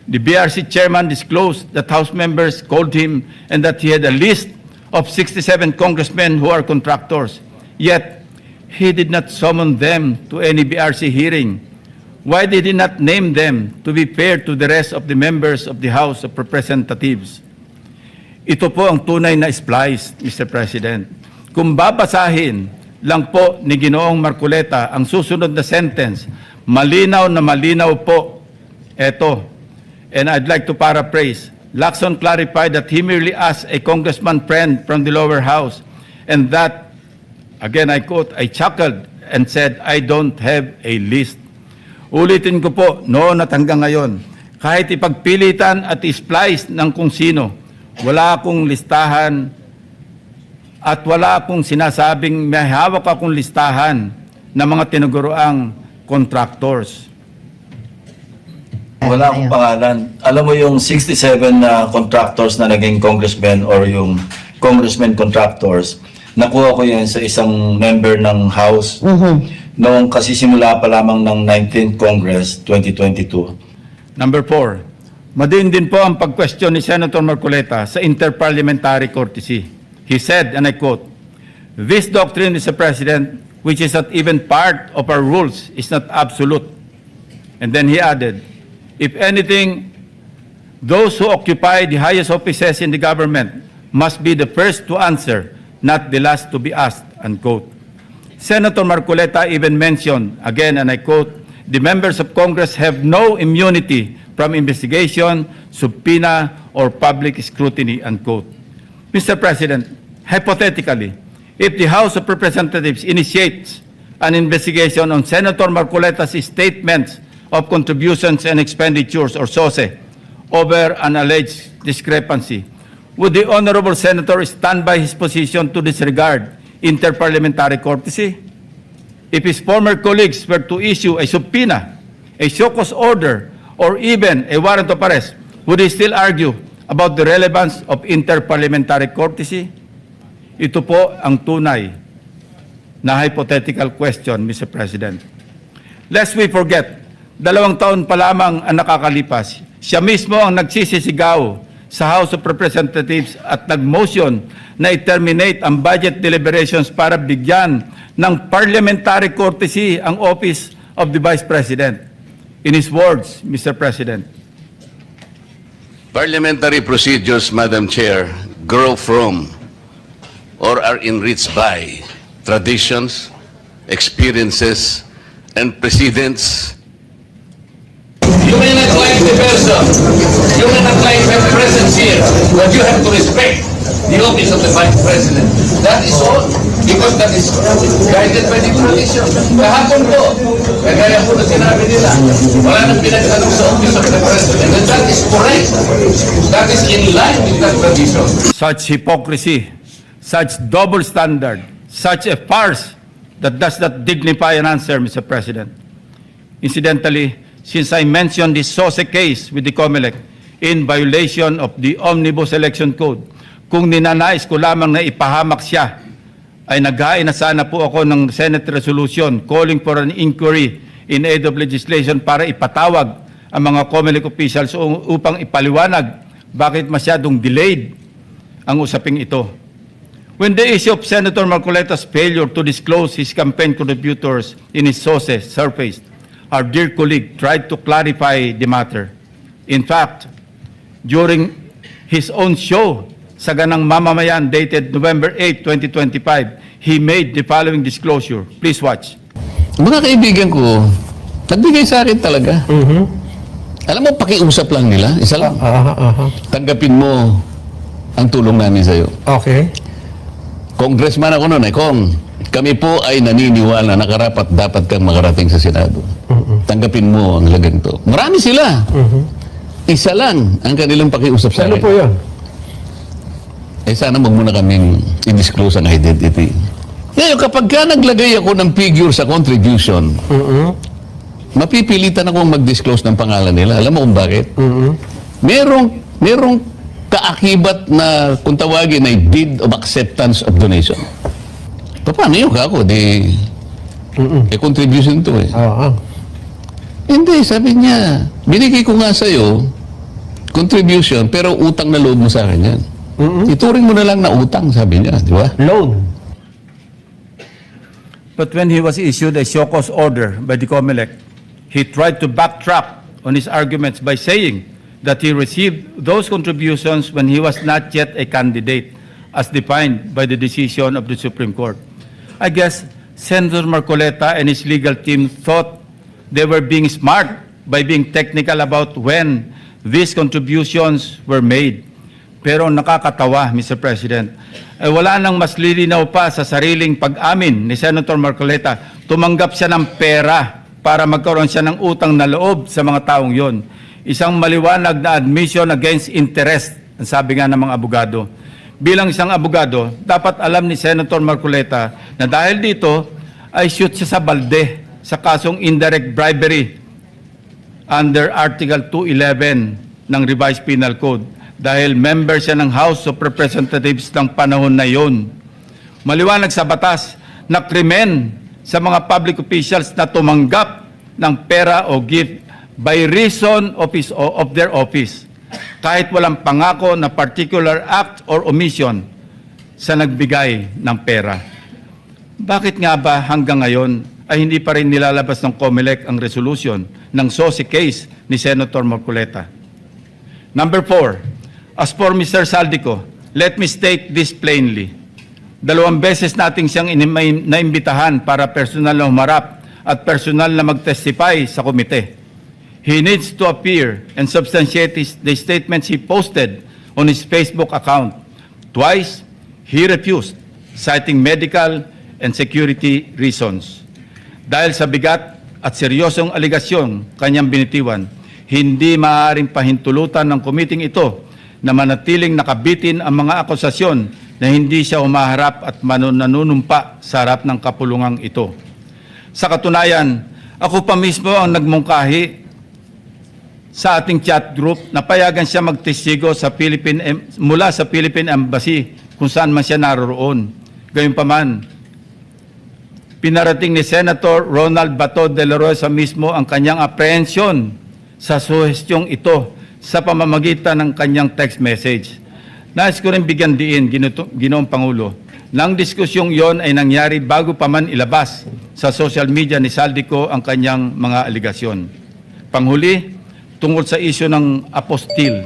The BRC chairman disclosed that House members called him and that he had a list of 67 congressmen who are contractors. Yet, he did not summon them to any BRC hearing. Why did he not name them to be fair to the rest of the members of the House of Representatives? Ito po ang tunay na splice, Mr. President. Kung babasahin lang po ni Ginoong Marcoleta ang susunod na sentence, malinaw na malinaw po ito. And I'd like to paraphrase. Lacson clarified that he merely asked a congressman friend from the lower house and that, again I quote, I chuckled and said, I don't have a list. Ulitin ko po, noon at hanggang ngayon, kahit ipagpilitan at isplice ng kung sino, wala akong listahan at wala akong sinasabing may hawak akong listahan ng mga tinuguroang contractors. Wala akong pangalan. Alam mo yung 67 na contractors na naging congressmen or yung congressmen contractors, nakuha ko yan sa isang member ng House noong kasisimula pa lamang ng 19th Congress 2022. Number 4, madiin din po ang pag-question ni Senator Marcoleta sa interparliamentary courtesy. He said, and I quote, "This doctrine, Mr. President, which is not even part of our rules, is not absolute." And then he added, "If anything, those who occupy the highest offices in the government must be the first to answer, not the last to be asked," unquote. Senator Marcoleta even mentioned, again, and I quote, "The members of Congress have no immunity from investigation, subpoena, or public scrutiny," unquote. Mr. President, hypothetically, if the House of Representatives initiates an investigation on Senator Marcoleta's statements of contributions and expenditures, or SOSE, over an alleged discrepancy, would the Honorable Senator stand by his position to disregard interparliamentary courtesy? If his former colleagues were to issue a subpoena, a show cause order, or even a warrant of arrest, would he still argue about the relevance of interparliamentary courtesy? Ito po ang tunay na hypothetical question, Mr. President. Lest we forget, 2 taon pa lamang ang nakakalipas, siya mismo ang nagsisisigaw sa House of Representatives at nag-motion na i-terminate ang budget deliberations para bigyan ng parliamentary courtesy ang Office of the Vice President. In his words, Mr. President, parliamentary procedures, Madam Chair, grow from or are enriched by traditions, experiences, and precedents. You may not like the person, you may not like my presence here, but you have to respect the office of the Vice President. That is all, because that is guided by the tradition. Kahapon po, kagaya po na sinabi nila, wala nang pinagtanong sa office of the President, and that is correct. That is in line with that tradition. such hypocrisy, such double standard, such a farce that does not dignify an answer, Mr. President. Incidentally, since I mentioned the SOSE case with the COMELEC in violation of the Omnibus Election Code, kung ninanais ko lamang na ipahamak siya, ay naghain na sana po ako ng Senate resolution calling for an inquiry in aid of legislation para ipatawag ang mga COMELEC officials upang ipaliwanag bakit masyadong delayed ang usaping ito. When the issue of Senator Marcoleta's failure to disclose his campaign contributors in his SOSE surfaced, our dear colleague tried to clarify the matter. In fact, during his own show sa Ganang Mamamayan dated November 8, 2025, he made the following disclosure. Please watch. Mga kaibigan ko, nagbigay sa akin talaga. Alam mo, pakiusap lang nila, isa lang. Tanggapin mo ang tulong namin sa'yo. Okay. Congressman ako noon, Kong, kami po ay naniniwala na karapat dapat kang makarating sa Senado. Tanggapin mo ang ganito. Marami sila. Isa lang ang kanilang pakiusap sa Ano akin. po yun? Eh sana wag muna kaming i-disclose ang identity. Ngayon, kapag ka naglagay ako ng figure sa contribution, mapipilitan akong mag-disclose ng pangalan nila. Alam mo kung bakit? Merong kaakibat na kung tawagin ay deed of acceptance of donation. Paano yun kako? Contribution to eh. Oo. Hindi, sabi niya, binigay ko nga sa'yo contribution, pero utang na loob mo sa akin yan. Ituring mo na lang na utang, sabi niya, di ba? Loan. But when he was issued a show cause order by the COMELEC, he tried to backtrack on his arguments by saying that he received those contributions when he was not yet a candidate, as defined by the decision of the Supreme Court. I guess Senator Marcoleta and his legal team thought they were being smart by being technical about when these contributions were made. Pero nakakatawa, Mr. President, wala nang mas lilinaw pa sa sariling pag-amin ni Senator Marcoleta. Tumanggap siya ng pera para magkaroon siya ng utang na loob sa mga taong yon. Isang maliwanag na admission against interest, ang sabi nga ng mga abogado. Bilang isang abogado, dapat alam ni Senator Marcoleta na dahil dito ay shoot siya sa balde sa kasong indirect bribery under Article 211 ng Revised Penal Code dahil member siya ng House of Representatives ng panahon na yon. Maliwanag sa batas na krimen sa mga public officials na tumanggap ng pera o gift by reason of their office, kahit walang pangako na particular act or omission sa nagbigay ng pera. Bakit nga ba hanggang ngayon ay hindi pa rin nilalabas ng COMELEC ang resolution ng SOSI case ni Senator Marcoleta? Number 4, as for Mr. Saldico, let me state this plainly. 2 beses nating siyang naimbitahan para personal na humarap at personal na mag-testify sa komite. He needs to appear and substantiate the statements he posted on his Facebook account. Twice, he refused, citing medical and security reasons. Dahil sa bigat at seryosong aligasyon kanyang binitiwan, hindi maaaring pahintulutan ng komiting ito na manatiling nakabitin ang mga akusasyon na hindi siya humaharap at nanunumpa sa harap ng kapulungang ito. Sa katunayan, ako pa mismo ang nagmungkahi sa ating chat group na payagan siya magtestigo sa mula sa Philippine Embassy kung saan man siya naroroon. Gayunpaman, pinarating ni Senator Ronald Bato de la Rosa mismo ang kanyang apprehension sa suhestyong ito sa pamamagitan ng kanyang text message. Nais ko rin bigyan diin, Ginoong Pangulo, nang diskusyong yon ay nangyari bago pa man ilabas sa social media ni Saldico ang kanyang mga aligasyon. Panghuli, tungkol sa isyu ng apostille.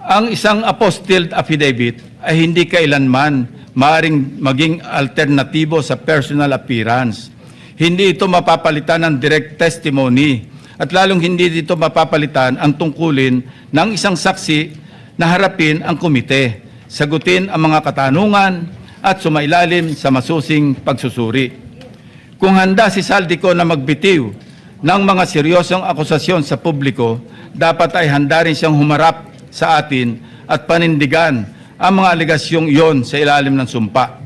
Ang isang apostille affidavit ay hindi kailanman maaaring maging alternatibo sa personal appearance. Hindi ito mapapalitan ng direct testimony at lalong hindi dito mapapalitan ang tungkulin ng isang saksi na harapin ang komite, sagutin ang mga katanungan at sumailalim sa masusing pagsusuri. Kung handa si Saldico na magbitiw ng mga seryosong akusasyon sa publiko, dapat ay handa rin siyang humarap sa atin at panindigan ang mga aligasyong iyon sa ilalim ng sumpa.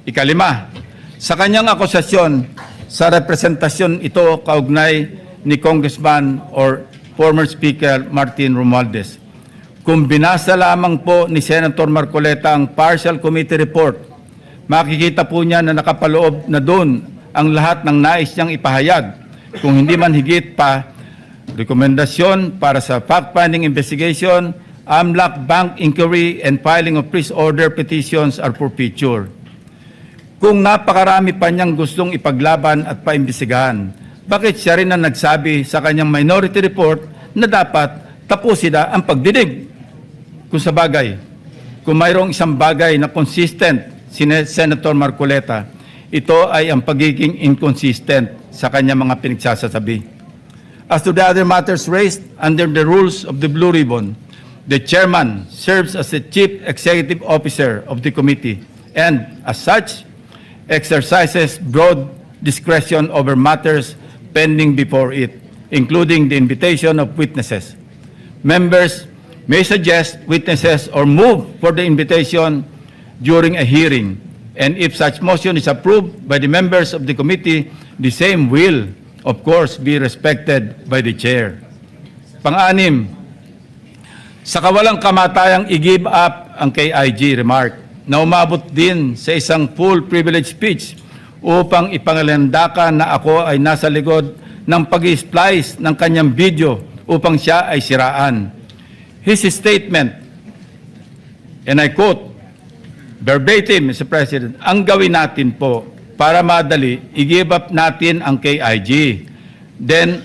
Ikalima, sa kanyang akusasyon sa representasyon ito kaugnay ni Congressman or former Speaker Martin Romualdez. Kung binasa lamang po ni Senator Marcoleta ang partial committee report, makikita po niya na nakapaloob na doon ang lahat ng nais niyang ipahayag. Kung hindi man higit pa, rekomendasyon para sa fact-finding investigation, AMLAC bank inquiry and filing of freeze order petitions are for future. Kung napakarami pa niyang gustong ipaglaban at paimbestigahan, bakit siya rin ang nagsabi sa kanyang minority report na dapat tapusin na ang pagdidig? Kung sa bagay, kung mayroong isang bagay na consistent si Senator Marcoleta, ito ay ang pagiging inconsistent sa kanyang mga pinagsasasabi. As to the other matters raised under the rules of the Blue Ribbon, the chairman serves as the chief executive officer of the committee and, as such, exercises broad discretion over matters pending before it, including the invitation of witnesses. Members may suggest witnesses or move for the invitation during a hearing, and if such motion is approved by the members of the committee, the same will, of course, be respected by the chair. Pang-anim, sa kawalang kamatayang i-give up ang KIG remark na umabot din sa isang full privilege speech upang ipangalandakan na ako ay nasa likod ng pag-splice ng kanyang video upang siya ay siraan. his statement, and I quote, verbatim, Mr. President, ang gawin natin po para madali, i-give up natin ang KIG. Then,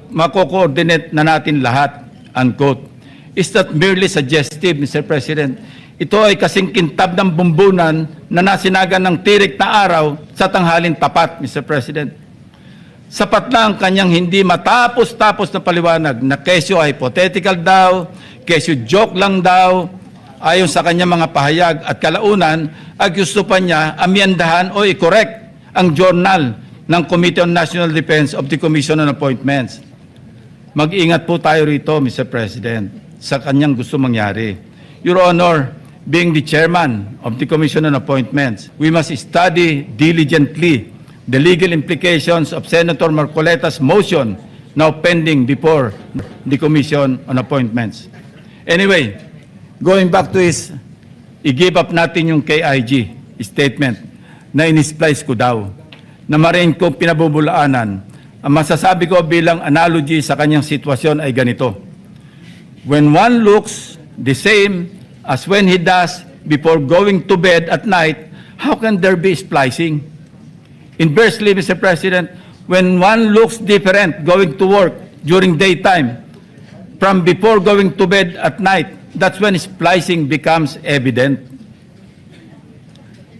mako-coordinate na natin lahat, unquote. Is that merely suggestive, Mr. President? Ito ay kasing kintab ng bumbunan na nasinagan ng tirik na araw sa tanghalin tapat, Mr. President. Sapat na ang kanyang hindi matapos-tapos na paliwanag na kesyo hypothetical daw, kesyo joke lang daw, ayon sa kanyang mga pahayag at kalaunan, ay gusto pa niya amyendahan o i-correct ang journal ng Committee on National Defense of the Commission on Appointments. Mag-ingat po tayo rito, Mr. President, sa kanyang gusto mangyari. Your Honor, being the chairman of the Commission on Appointments, we must study diligently the legal implications of Senator Marcoleta's motion now pending before the Commission on Appointments. Anyway, going back to his, i-give up natin yung KIG statement na in-splice ko daw, na marin kong pinabubulaanan. Ang masasabi ko bilang analogy sa kanyang sitwasyon ay ganito. When one looks the same as when he does before going to bed at night, how can there be splicing? Inversely, Mr. President, when one looks different going to work during daytime from before going to bed at night, that's when splicing becomes evident.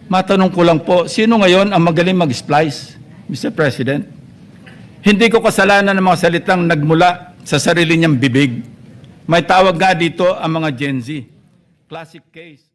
Matanong ko lang po, sino ngayon ang magaling mag-splice, Mr. President? Hindi ko kasalanan ng mga salitang nagmula sa sarili niyang bibig. May tawag nga dito ang mga Gen Z. Classic case.